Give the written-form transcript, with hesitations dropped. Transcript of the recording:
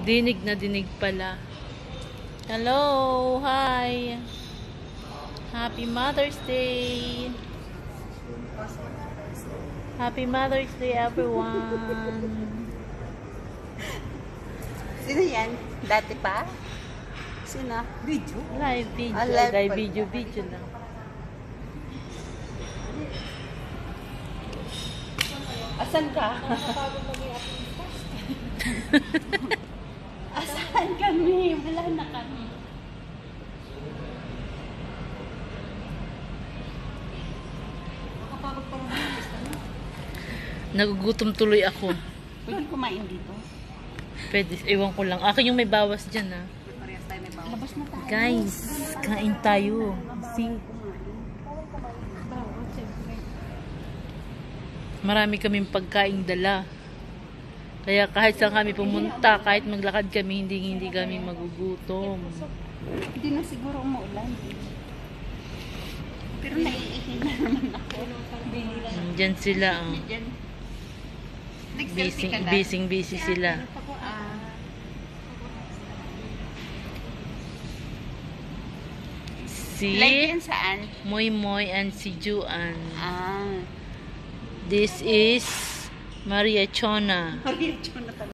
Dinig na dinig pala. Hello! Hi! Happy Mother's Day! Happy Mother's Day, everyone! Sino yan? Dati pa? Sino? Video? Live video. Live Live pala. video lang. Asan ka? Asan kami? Wala na kami. Nakapagod pa rin. Nagugutom tuloy ako. Pwede kumain dito? Pwede. Ewan ko lang. Akin yung may bawas dyan, ha. Parehas tayo may bawang. Labas na tayo. Guys, kain tayo. See? Marami kaming pagkain dala. Kaya kahit saan kami pumunta, kahit maglakad kami, hindi kami magugutom. Hindi na siguro umuulan. Pero naiihi na naman ako. Diyan sila. Oh. Busy sila. Si Like saan? Moy Moy and si Juan. Ah. This is Maria Chona. Maria Chona.